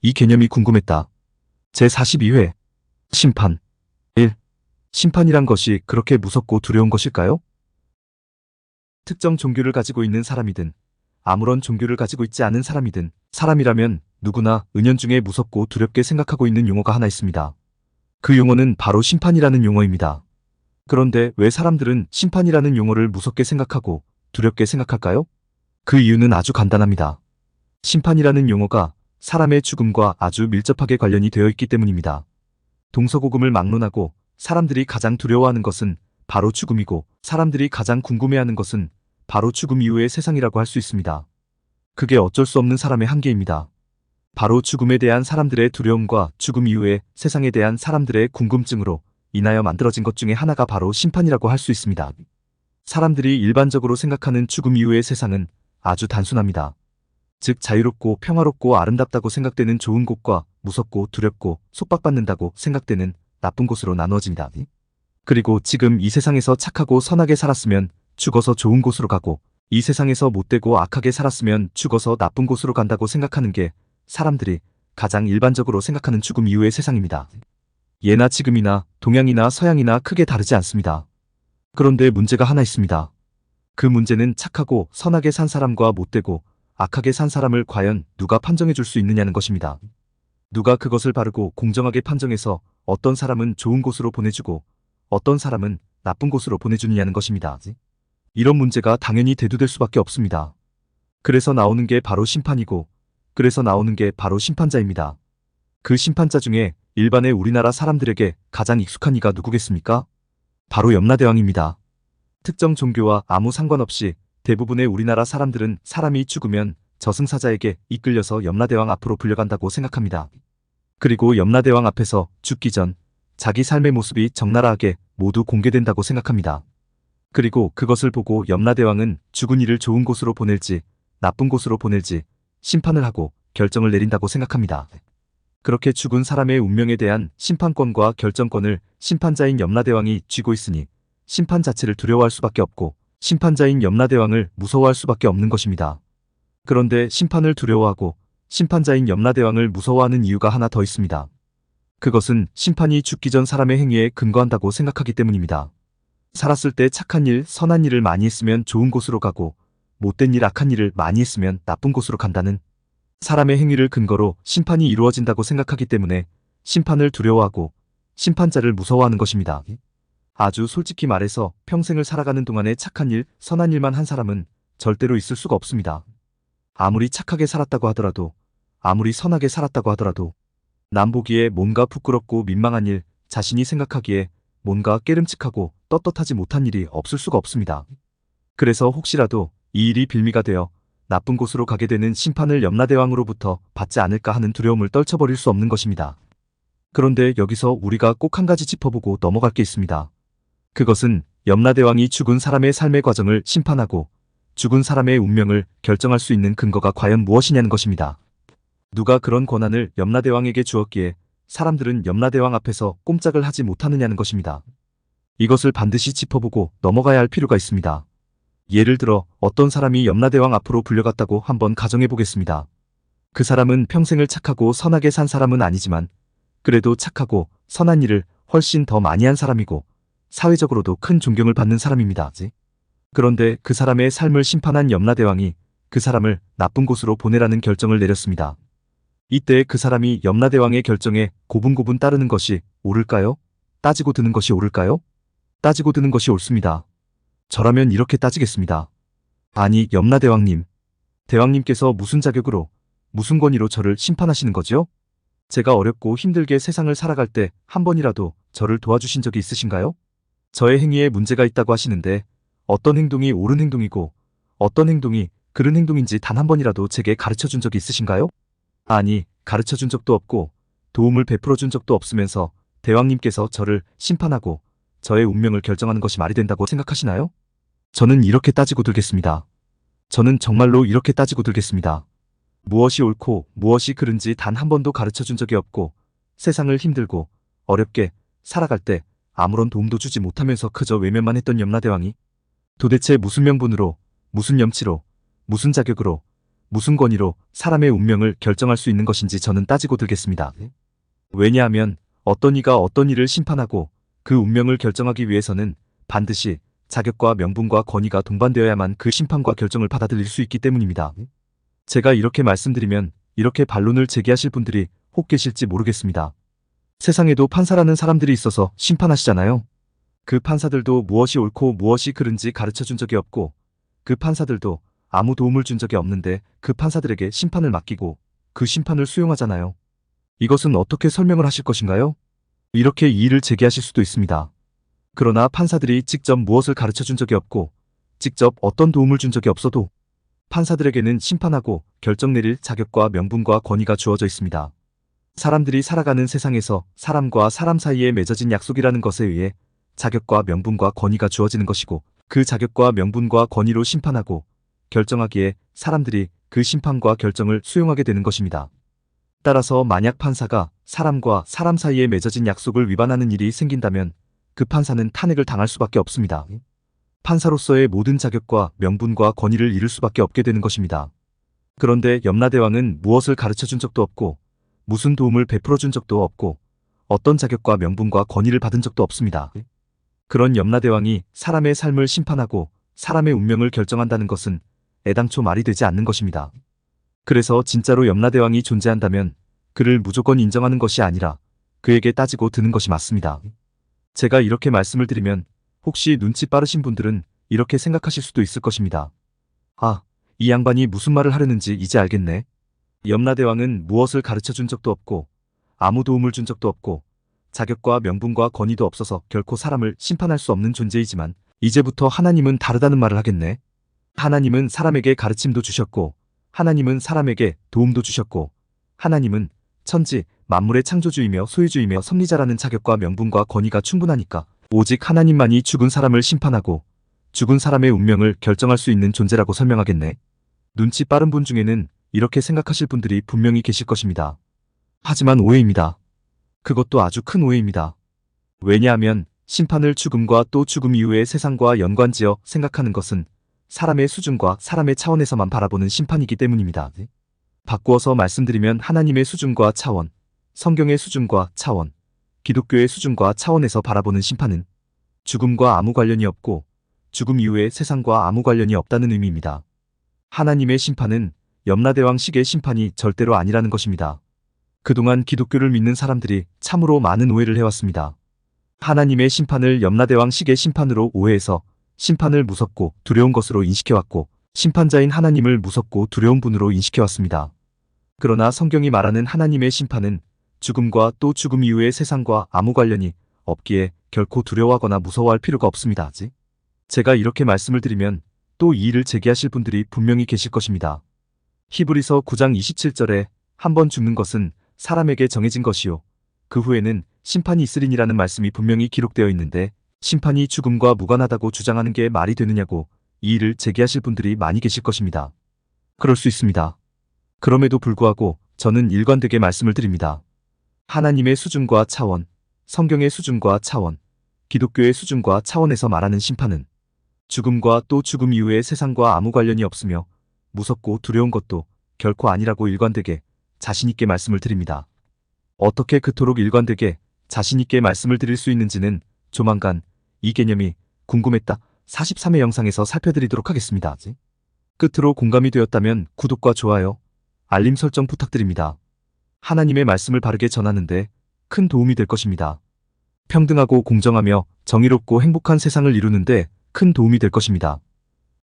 이 개념이 궁금했다. 제42회 심판 1. 심판이란 것이 그렇게 무섭고 두려운 것일까요? 특정 종교를 가지고 있는 사람이든 아무런 종교를 가지고 있지 않은 사람이든 사람이라면 누구나 은연중에 무섭고 두렵게 생각하고 있는 용어가 하나 있습니다. 그 용어는 바로 심판이라는 용어입니다. 그런데 왜 사람들은 심판이라는 용어를 무섭게 생각하고 두렵게 생각할까요? 그 이유는 아주 간단합니다. 심판이라는 용어가 사람의 죽음과 아주 밀접하게 관련이 되어 있기 때문입니다. 동서고금을 막론하고 사람들이 가장 두려워하는 것은 바로 죽음이고 사람들이 가장 궁금해하는 것은 바로 죽음 이후의 세상이라고 할 수 있습니다. 그게 어쩔 수 없는 사람의 한계입니다. 바로 죽음에 대한 사람들의 두려움과 죽음 이후의 세상에 대한 사람들의 궁금증으로 인하여 만들어진 것 중에 하나가 바로 심판이라고 할 수 있습니다. 사람들이 일반적으로 생각하는 죽음 이후의 세상은 아주 단순합니다. 즉 자유롭고 평화롭고 아름답다고 생각되는 좋은 곳과 무섭고 두렵고 속박받는다고 생각되는 나쁜 곳으로 나누어집니다. 그리고 지금 이 세상에서 착하고 선하게 살았으면 죽어서 좋은 곳으로 가고 이 세상에서 못되고 악하게 살았으면 죽어서 나쁜 곳으로 간다고 생각하는 게 사람들이 가장 일반적으로 생각하는 죽음 이후의 세상입니다. 예나 지금이나 동양이나 서양이나 크게 다르지 않습니다. 그런데 문제가 하나 있습니다. 그 문제는 착하고 선하게 산 사람과 못되고 악하게 산 사람을 과연 누가 판정해 줄 수 있느냐는 것입니다. 누가 그것을 바르고 공정하게 판정해서 어떤 사람은 좋은 곳으로 보내주고 어떤 사람은 나쁜 곳으로 보내주느냐는 것입니다. 이런 문제가 당연히 대두될 수밖에 없습니다. 그래서 나오는 게 바로 심판이고 그래서 나오는 게 바로 심판자입니다. 그 심판자 중에 일반의 우리나라 사람들에게 가장 익숙한 이가 누구겠습니까? 바로 염라대왕입니다. 특정 종교와 아무 상관없이 대부분의 우리나라 사람들은 사람이 죽으면 저승사자에게 이끌려서 염라대왕 앞으로 불려간다고 생각합니다. 그리고 염라대왕 앞에서 죽기 전 자기 삶의 모습이 적나라하게 모두 공개된다고 생각합니다. 그리고 그것을 보고 염라대왕은 죽은 이를 좋은 곳으로 보낼지 나쁜 곳으로 보낼지 심판을 하고 결정을 내린다고 생각합니다. 그렇게 죽은 사람의 운명에 대한 심판권과 결정권을 심판자인 염라대왕이 쥐고 있으니 심판 자체를 두려워할 수밖에 없고 심판자인 염라대왕을 무서워할 수밖에 없는 것입니다. 그런데 심판을 두려워하고 심판자인 염라대왕을 무서워하는 이유가 하나 더 있습니다. 그것은 심판이 죽기 전 사람의 행위에 근거한다고 생각하기 때문입니다. 살았을 때 착한 일, 선한 일을 많이 했으면 좋은 곳으로 가고 못된 일, 악한 일을 많이 했으면 나쁜 곳으로 간다는 사람의 행위를 근거로 심판이 이루어진다고 생각하기 때문에 심판을 두려워하고 심판자를 무서워하는 것입니다. 아주 솔직히 말해서 평생을 살아가는 동안에 착한 일, 선한 일만 한 사람은 절대로 있을 수가 없습니다. 아무리 착하게 살았다고 하더라도, 아무리 선하게 살았다고 하더라도 남 보기에 뭔가 부끄럽고 민망한 일, 자신이 생각하기에 뭔가 깨름칙하고 떳떳하지 못한 일이 없을 수가 없습니다. 그래서 혹시라도 이 일이 빌미가 되어 나쁜 곳으로 가게 되는 심판을 염라대왕으로부터 받지 않을까 하는 두려움을 떨쳐버릴 수 없는 것입니다. 그런데 여기서 우리가 꼭 한 가지 짚어보고 넘어갈 게 있습니다. 그것은 염라대왕이 죽은 사람의 삶의 과정을 심판하고 죽은 사람의 운명을 결정할 수 있는 근거가 과연 무엇이냐는 것입니다. 누가 그런 권한을 염라대왕에게 주었기에 사람들은 염라대왕 앞에서 꼼짝을 하지 못하느냐는 것입니다. 이것을 반드시 짚어보고 넘어가야 할 필요가 있습니다. 예를 들어 어떤 사람이 염라대왕 앞으로 불려갔다고 한번 가정해 보겠습니다. 그 사람은 평생을 착하고 선하게 산 사람은 아니지만 그래도 착하고 선한 일을 훨씬 더 많이 한 사람이고 사회적으로도 큰 존경을 받는 사람입니다. 그런데 그 사람의 삶을 심판한 염라대왕이 그 사람을 나쁜 곳으로 보내라는 결정을 내렸습니다. 이때 그 사람이 염라대왕의 결정에 고분고분 따르는 것이 옳을까요? 따지고 드는 것이 옳을까요? 따지고 드는 것이 옳습니다. 저라면 이렇게 따지겠습니다. 아니, 염라대왕님. 대왕님께서 무슨 자격으로, 무슨 권위로 저를 심판하시는 거죠? 제가 어렵고 힘들게 세상을 살아갈 때 한 번이라도 저를 도와주신 적이 있으신가요? 저의 행위에 문제가 있다고 하시는데 어떤 행동이 옳은 행동이고 어떤 행동이 그른 행동인지 단 한 번이라도 제게 가르쳐 준 적이 있으신가요? 아니, 가르쳐 준 적도 없고 도움을 베풀어 준 적도 없으면서 대왕님께서 저를 심판하고 저의 운명을 결정하는 것이 말이 된다고 생각하시나요? 저는 이렇게 따지고 들겠습니다. 저는 정말로 이렇게 따지고 들겠습니다. 무엇이 옳고 무엇이 그른지 단 한 번도 가르쳐 준 적이 없고 세상을 힘들고 어렵게 살아갈 때 아무런 도움도 주지 못하면서 그저 외면만 했던 염라대왕이 도대체 무슨 명분으로, 무슨 염치로, 무슨 자격으로, 무슨 권위로 사람의 운명을 결정할 수 있는 것인지 저는 따지고 들겠습니다. 왜냐하면 어떤 이가 어떤 이를 심판하고 그 운명을 결정하기 위해서는 반드시 자격과 명분과 권위가 동반되어야만 그 심판과 결정을 받아들일 수 있기 때문입니다. 제가 이렇게 말씀드리면 이렇게 반론을 제기하실 분들이 혹 계실지 모르겠습니다. 세상에도 판사라는 사람들이 있어서 심판하시잖아요. 그 판사들도 무엇이 옳고 무엇이 그른지 가르쳐 준 적이 없고 그 판사들도 아무 도움을 준 적이 없는데 그 판사들에게 심판을 맡기고 그 심판을 수용하잖아요. 이것은 어떻게 설명을 하실 것인가요? 이렇게 이의를 제기하실 수도 있습니다. 그러나 판사들이 직접 무엇을 가르쳐 준 적이 없고 직접 어떤 도움을 준 적이 없어도 판사들에게는 심판하고 결정 내릴 자격과 명분과 권위가 주어져 있습니다. 사람들이 살아가는 세상에서 사람과 사람 사이에 맺어진 약속이라는 것에 의해 자격과 명분과 권위가 주어지는 것이고 그 자격과 명분과 권위로 심판하고 결정하기에 사람들이 그 심판과 결정을 수용하게 되는 것입니다. 따라서 만약 판사가 사람과 사람 사이에 맺어진 약속을 위반하는 일이 생긴다면 그 판사는 탄핵을 당할 수밖에 없습니다. 판사로서의 모든 자격과 명분과 권위를 잃을 수밖에 없게 되는 것입니다. 그런데 염라대왕은 무엇을 가르쳐 준 적도 없고 무슨 도움을 베풀어 준 적도 없고 어떤 자격과 명분과 권위를 받은 적도 없습니다. 그런 염라대왕이 사람의 삶을 심판하고 사람의 운명을 결정한다는 것은 애당초 말이 되지 않는 것입니다. 그래서 진짜로 염라대왕이 존재한다면 그를 무조건 인정하는 것이 아니라 그에게 따지고 드는 것이 맞습니다. 제가 이렇게 말씀을 드리면 혹시 눈치 빠르신 분들은 이렇게 생각하실 수도 있을 것입니다. 아, 이 양반이 무슨 말을 하려는지 이제 알겠네. 염라대왕은 무엇을 가르쳐 준 적도 없고 아무 도움을 준 적도 없고 자격과 명분과 권위도 없어서 결코 사람을 심판할 수 없는 존재이지만 이제부터 하나님은 다르다는 말을 하겠네. 하나님은 사람에게 가르침도 주셨고 하나님은 사람에게 도움도 주셨고 하나님은 천지 만물의 창조주이며 소유주이며 섭리자라는 자격과 명분과 권위가 충분하니까 오직 하나님만이 죽은 사람을 심판하고 죽은 사람의 운명을 결정할 수 있는 존재라고 설명하겠네. 눈치 빠른 분 중에는 이렇게 생각하실 분들이 분명히 계실 것입니다. 하지만 오해입니다. 그것도 아주 큰 오해입니다. 왜냐하면 심판을 죽음과 또 죽음 이후의 세상과 연관지어 생각하는 것은 사람의 수준과 사람의 차원에서만 바라보는 심판이기 때문입니다. 바꾸어서 말씀드리면 하나님의 수준과 차원, 성경의 수준과 차원, 기독교의 수준과 차원에서 바라보는 심판은 죽음과 아무 관련이 없고 죽음 이후의 세상과 아무 관련이 없다는 의미입니다. 하나님의 심판은 염라대왕식의 심판이 절대로 아니라는 것입니다. 그동안 기독교를 믿는 사람들이 참으로 많은 오해를 해왔습니다. 하나님의 심판을 염라대왕식의 심판으로 오해해서 심판을 무섭고 두려운 것으로 인식해왔고 심판자인 하나님을 무섭고 두려운 분으로 인식해왔습니다. 그러나 성경이 말하는 하나님의 심판은 죽음과 또 죽음 이후의 세상과 아무 관련이 없기에 결코 두려워하거나 무서워할 필요가 없습니다. 제가 이렇게 말씀을 드리면 또 이의를 제기하실 분들이 분명히 계실 것입니다. 히브리서 9장 27절에 한 번 죽는 것은 사람에게 정해진 것이요 그 후에는 심판이 있으리니라는 말씀이 분명히 기록되어 있는데 심판이 죽음과 무관하다고 주장하는 게 말이 되느냐고 이의를 제기하실 분들이 많이 계실 것입니다. 그럴 수 있습니다. 그럼에도 불구하고 저는 일관되게 말씀을 드립니다. 하나님의 수준과 차원, 성경의 수준과 차원, 기독교의 수준과 차원에서 말하는 심판은 죽음과 또 죽음 이후의 세상과 아무 관련이 없으며 무섭고 두려운 것도 결코 아니라고 일관되게 자신있게 말씀을 드립니다. 어떻게 그토록 일관되게 자신있게 말씀을 드릴 수 있는지는 조만간 이 개념이 궁금했다 43회 영상에서 살펴드리도록 하겠습니다. 끝으로 공감이 되었다면 구독과 좋아요, 알림 설정 부탁드립니다. 하나님의 말씀을 바르게 전하는데 큰 도움이 될 것입니다. 평등하고 공정하며 정의롭고 행복한 세상을 이루는데 큰 도움이 될 것입니다.